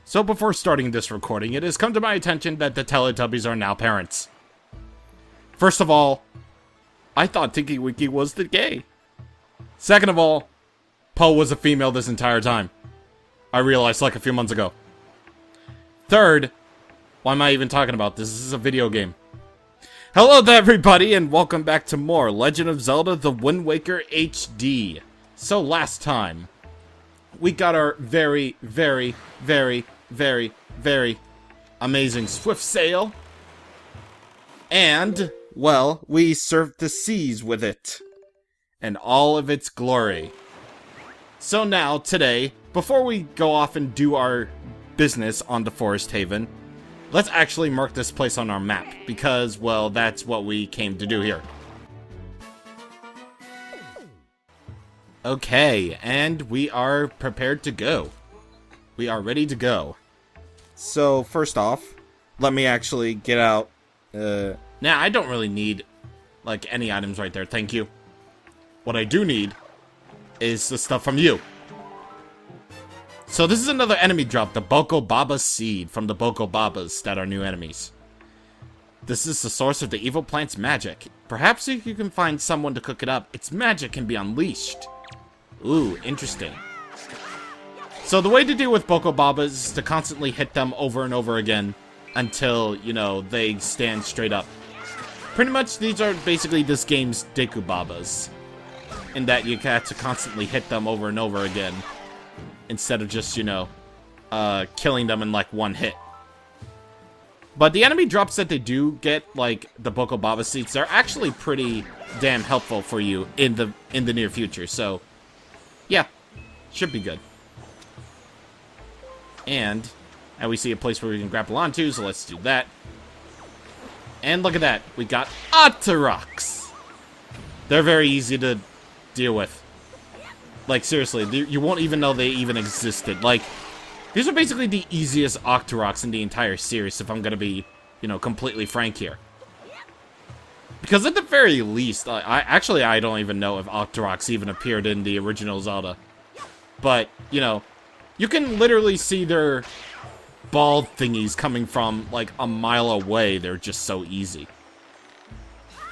So before starting this recording, it has come to my attention that the Teletubbies are now parents. First of all, I thought Tinky Winky was the gay. Second of all, Poe was a female this entire time. I realized like a few months ago. Third, why am I even talking about this? This is a video game. Hello there everybody, and welcome back to more Legend of Zelda The Wind Waker HD. So last time, we got our very amazing swift sail. And, well, we surfed the seas with it. And all of its glory. So now, today, before we go off and do our business on the Forest Haven, let's actually mark this place on our map, because, well, that's what we came to do here. Okay, and we are prepared to go. We are ready to go. So, first off, let me actually get out, Nah, I don't really need, like, any items right there, thank you. What I do need is the stuff from you. So this is another enemy drop, the Boko Baba Seed from the Boko Babas that are new enemies. This is the source of the evil plant's magic. Perhaps if you can find someone to cook it up, its magic can be unleashed. Ooh, interesting. So the way to deal with Boko Babas is to constantly hit them over and over again until, you know, they stand straight up. Pretty much these are basically this game's Deku Babas, in that you have to constantly hit them over and over again, instead of just, you know, killing them in like one hit. But the enemy drops that they do get, like the Boko Baba seeds, they're actually pretty damn helpful for you in the near future. So, yeah, should be good. And we see a place where we can grapple onto, so let's do that. And look at that, we got Octoroks. They're very easy to deal with. Like, seriously, you won't even know they even existed. Like, these are basically the easiest Octoroks in the entire series, if I'm gonna be, you know, completely frank here. Because at the very least, I don't even know if Octoroks even appeared in the original Zelda. But, you know, you can literally see their ball thingies coming from, like, a mile away. They're just so easy.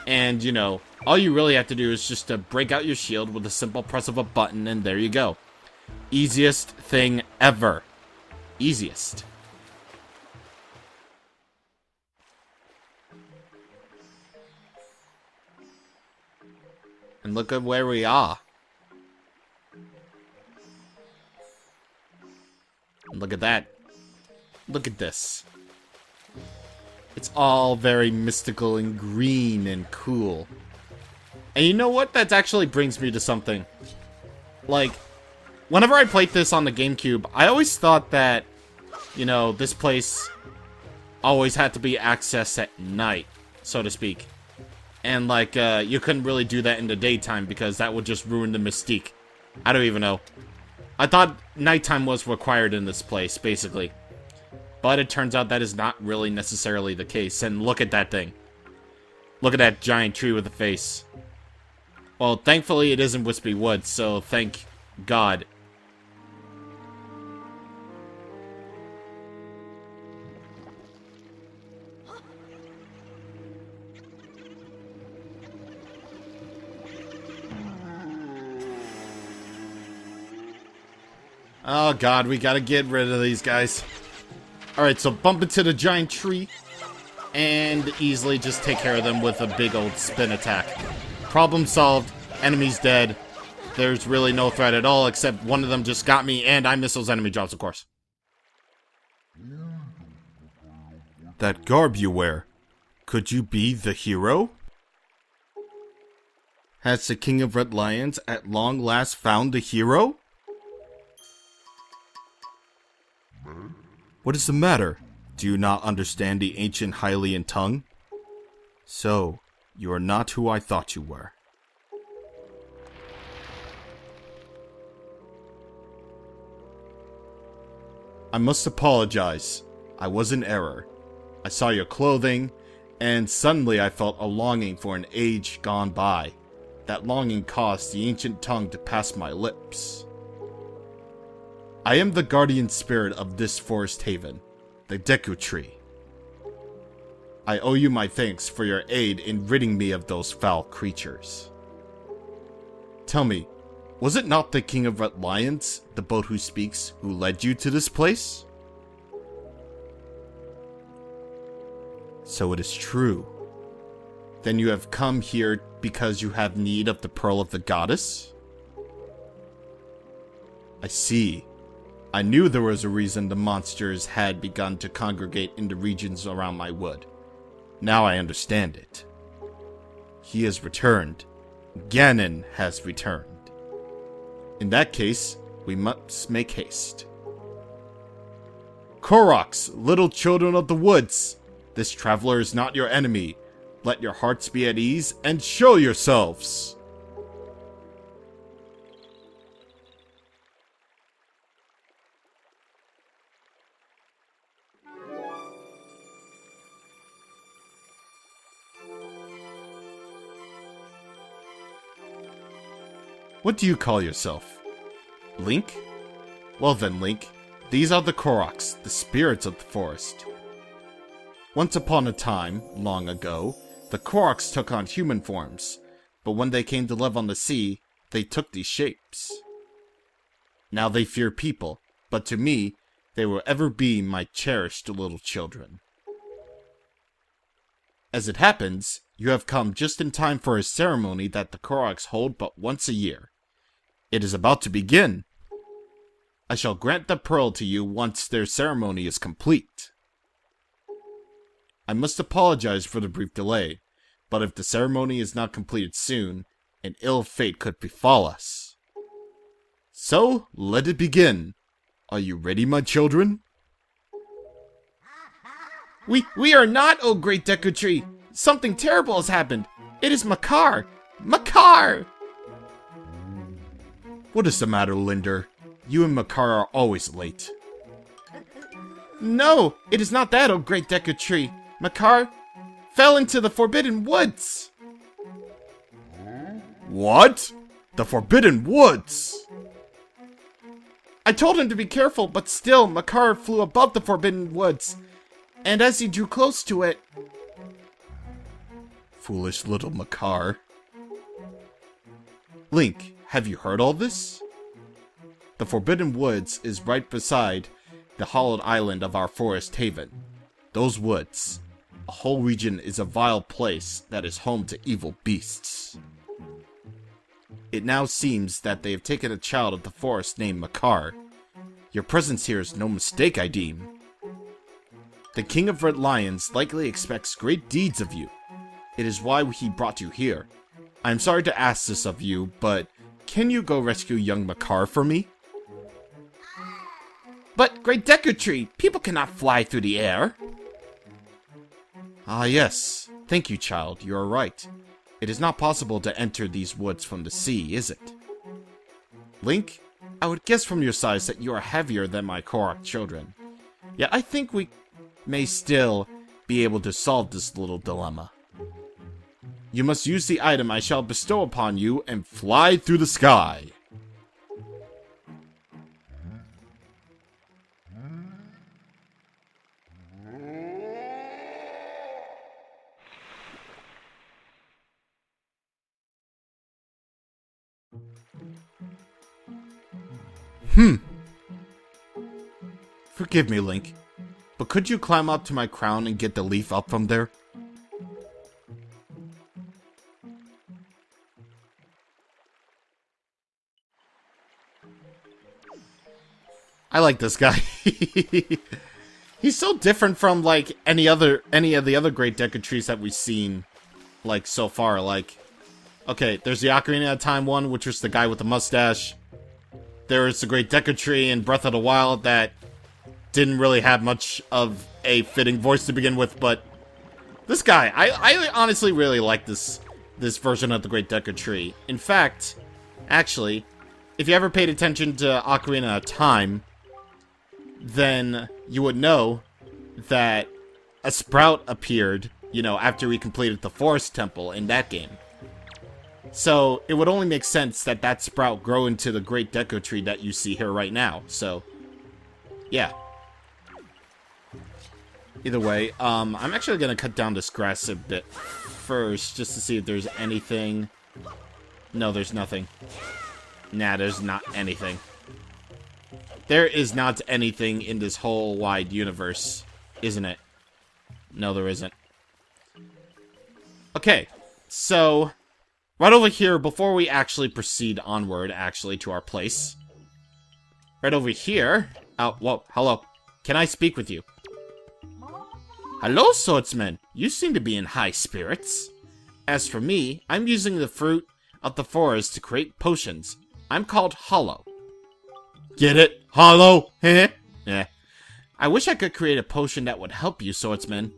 And, you know, all you really have to do is just to break out your shield with a simple press of a button, and there you go. Easiest thing ever. Easiest. And look at where we are. And look at that. Look at this. It's all very mystical and green and cool. And you know what? That actually brings me to something. Like, whenever I played this on the GameCube, I always thought that, you know, this place always had to be accessed at night, so to speak. And, like, you couldn't really do that in the daytime because that would just ruin the mystique. I don't even know. I thought nighttime was required in this place, basically. But it turns out that is not really necessarily the case. And look at that thing. Look at that giant tree with a face. Well, thankfully it isn't Wispy Woods, so thank God. Oh God, we gotta get rid of these guys. Alright, so bump into the giant tree and easily just take care of them with a big old spin attack. Problem solved. Enemy's dead. There's really no threat at all, except one of them just got me, and I miss those enemy drops, of course. That garb you wear. Could you be the hero? Has the King of Red Lions at long last found the hero? What is the matter? Do you not understand the ancient Hylian tongue? So, you are not who I thought you were. I must apologize. I was in error. I saw your clothing, and suddenly I felt a longing for an age gone by. That longing caused the ancient tongue to pass my lips. I am the guardian spirit of this forest haven, the Deku tree. I owe you my thanks for your aid in ridding me of those foul creatures. Tell me, was it not the King of Red Lions, the boat who speaks, who led you to this place? So it is true. Then you have come here because you have need of the Pearl of the Goddess? I see. I knew there was a reason the monsters had begun to congregate in the regions around my wood. Now I understand it. He has returned. Ganon has returned. In that case, we must make haste. Koroks, little children of the woods! This traveler is not your enemy. Let your hearts be at ease and show yourselves! What do you call yourself? Link? Well then, Link, these are the Koroks, the spirits of the forest. Once upon a time, long ago, the Koroks took on human forms, but when they came to live on the sea, they took these shapes. Now they fear people, but to me, they will ever be my cherished little children. As it happens, you have come just in time for a ceremony that the Koroks hold but once a year. It is about to begin. I shall grant the pearl to you once their ceremony is complete. I must apologize for the brief delay, but if the ceremony is not completed soon, an ill fate could befall us. So, let it begin. Are you ready, my children? We are not, oh great Deku tree! Something terrible has happened! It is Makar! Makar! What is the matter, Linder? You and Makar are always late. No, it is not that, oh great Deku tree! Makar fell into the Forbidden Woods! What? The Forbidden Woods? I told him to be careful, but still, Makar flew above the Forbidden Woods. And as he drew close to it... Foolish little Makar. Link, have you heard all this? The Forbidden Woods is right beside the hollowed island of our forest haven. Those woods, a whole region, is a vile place that is home to evil beasts. It now seems that they have taken a child of the forest named Makar. Your presence here is no mistake, I deem. The King of Red Lions likely expects great deeds of you. It is why he brought you here. I am sorry to ask this of you, but can you go rescue young Makar for me? But, great Deku tree, people cannot fly through the air. Ah yes, thank you, child, you are right. It is not possible to enter these woods from the sea, is it? Link, I would guess from your size that you are heavier than my Korok children. Yet I think we may still be able to solve this little dilemma. You must use the item I shall bestow upon you and fly through the sky. Forgive me, Link, but could you climb up to my crown and get the leaf up from there? I like this guy. He's so different from like any of the other great Deku trees that we've seen like so far. Like, okay, there's the Ocarina of Time one, which was the guy with the mustache. There's the great Deku tree in Breath of the Wild that didn't really have much of a fitting voice to begin with, but this guy, I honestly really like this version of the great Deku tree. In fact, actually, if you ever paid attention to Ocarina of Time, then you would know that a sprout appeared, you know, after we completed the Forest Temple in that game. So, it would only make sense that that sprout grow into the great Deku tree that you see here right now. So, Yeah. Either way, I'm actually gonna cut down this grass a bit first, just to see if there's anything. No, there's nothing. Nah, there's not anything. There is not anything in this whole wide universe, isn't it? No, there isn't. Okay, so right over here, before we actually proceed onward, actually, to our place. Right over here. Oh, whoa, hello. Can I speak with you? Hello, swordsman. You seem to be in high spirits. As for me, I'm using the fruit of the forest to create potions. I'm called Hollow. Get it? Hollow? Heh? Yeah. I wish I could create a potion that would help you, swordsman.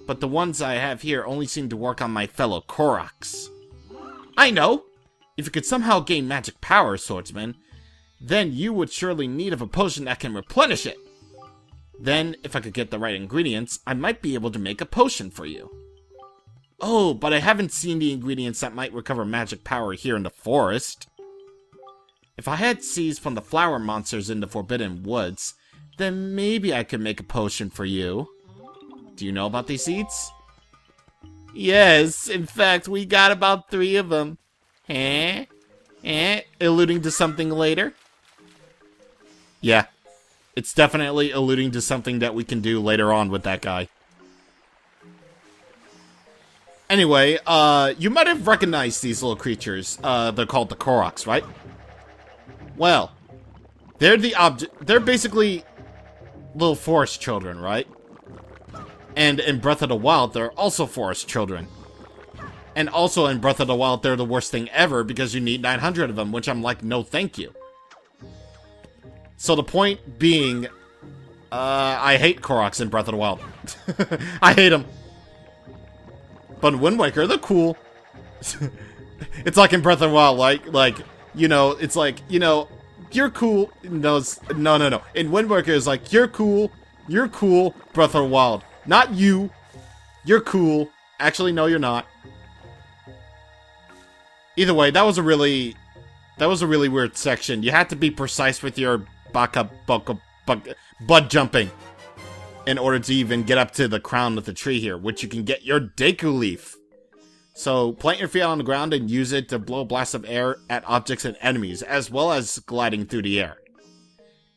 But the ones I have here only seem to work on my fellow Koroks. I know! If you could somehow gain magic power, swordsman, then you would surely need of a potion that can replenish it. Then, if I could get the right ingredients, I might be able to make a potion for you. Oh, but I haven't seen the ingredients that might recover magic power here in the forest. If I had seeds from the flower monsters in the Forbidden Woods, then maybe I could make a potion for you. Do you know about these seeds? Yes, in fact, we got about 3 of them. Huh? Alluding to something later? Yeah. It's definitely alluding to something that we can do later on with that guy. Anyway, you might have recognized these little creatures. They're called the Koroks, right? Well, they're basically little forest children, right? And in Breath of the Wild, they're also forest children. And also in Breath of the Wild, they're the worst thing ever because you need 900 of them, which I'm like, no thank you. So the point being, I hate Koroks in Breath of the Wild. I hate them. But in Wind Waker, they're cool. It's like in Breath of the Wild, like, you know, it's like, you know, you're cool. No. In Wind Waker, it's like, you're cool, Breath of the Wild. Not you. You're cool. Actually, no, you're not. Either way, that was a really weird section. You had to be precise with your bud jumping in order to even get up to the crown of the tree here, which you can get your Deku leaf. So plant your feet on the ground and use it to blow blasts of air at objects and enemies, as well as gliding through the air.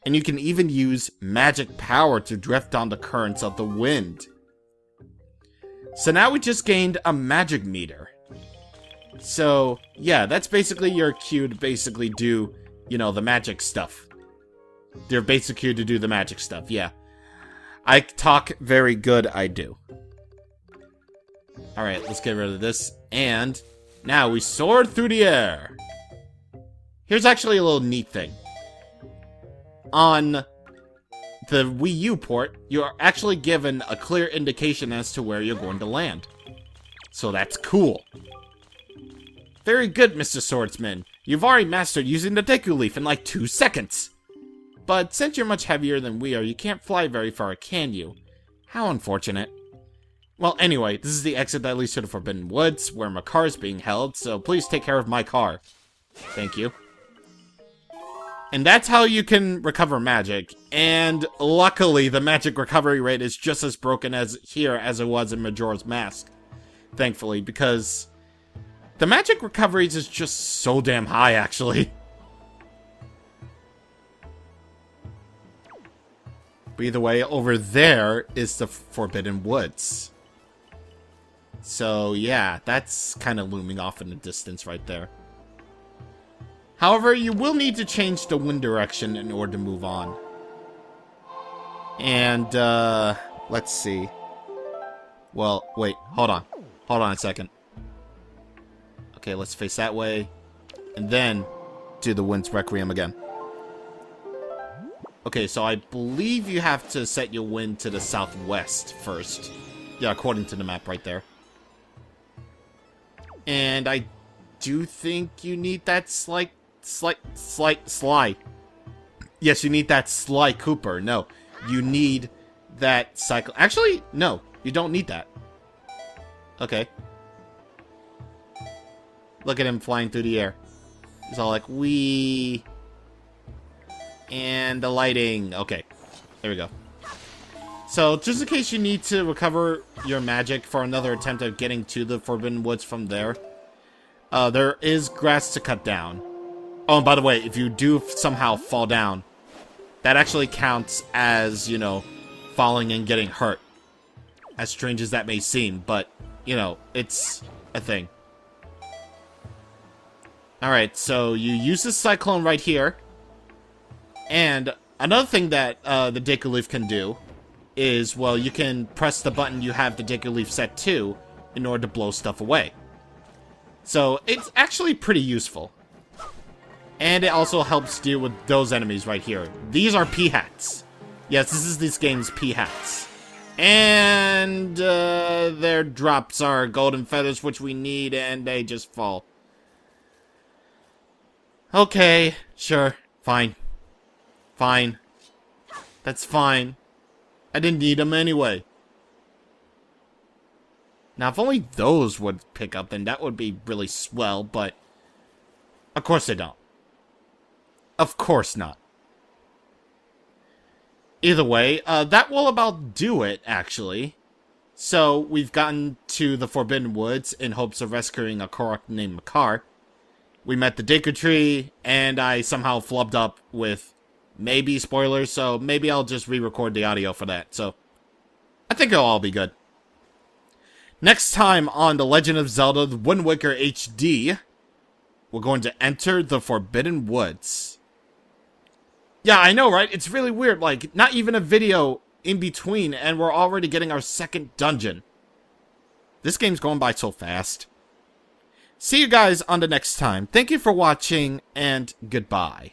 And you can even use magic power to drift on the currents of the wind. So now we just gained a magic meter. So, yeah, that's basically your cue to basically do, you know, the magic stuff. Your basic cue to do the magic stuff, yeah. I talk very good, I do. Alright, let's get rid of this. And now we soar through the air. Here's actually a little neat thing. On the Wii U port, you are actually given a clear indication as to where you're going to land. So that's cool. Very good, Mr. Swordsman. You've already mastered using the Deku Leaf in like 2 seconds. But since you're much heavier than we are, you can't fly very far, can you? How unfortunate. Well, anyway, this is the exit that leads to the Forbidden Woods, where my car is being held, so please take care of my car. Thank you. And that's how you can recover magic. And luckily, the magic recovery rate is just as broken as here as it was in Majora's Mask. Thankfully, because the magic recoveries is just so damn high, actually. But either way, over there is the Forbidden Woods. So, yeah, that's kind of looming off in the distance right there. However, you will need to change the wind direction in order to move on. And, let's see. Well, wait, hold on. Hold on a second. Okay, let's face that way. And then do the Wind's Requiem again. Okay, so I believe you have to set your wind to the southwest first. Yeah, according to the map right there. And I do think you need that sly. Yes, you need that Sly Cooper. No, you need that cycle. Actually, no, you don't need that. Okay. Look at him flying through the air. He's all like, wee. And the lighting. Okay. There we go. So, just in case you need to recover your magic for another attempt at getting to the Forbidden Woods from there is grass to cut down. Oh, and by the way, if you do somehow fall down, that actually counts as, you know, falling and getting hurt. As strange as that may seem, but, you know, it's a thing. Alright, so you use this Cyclone right here. And another thing that the Deku Leaf can do is, well, you can press the button you have the Deku Leaf set to in order to blow stuff away. So, it's actually pretty useful. And it also helps deal with those enemies right here. These are P-Hats. Yes, this is this game's P-Hats. And their drops are golden feathers, which we need, and they just fall. Okay, sure, fine. Fine. That's fine. I didn't need them anyway. Now, if only those would pick up, then that would be really swell, but of course they don't. Of course not. Either way, that will about do it, actually. So, we've gotten to the Forbidden Woods in hopes of rescuing a Korok named Makar. We met the Deku Tree, and I somehow flubbed up with maybe spoilers, so maybe I'll just re-record the audio for that. So, I think it'll all be good. Next time on The Legend of Zelda The Wind Waker HD, we're going to enter the Forbidden Woods. Yeah, I know, right? It's really weird, like, not even a video in between, and we're already getting our second dungeon. This game's going by so fast. See you guys on the next time. Thank you for watching, and goodbye.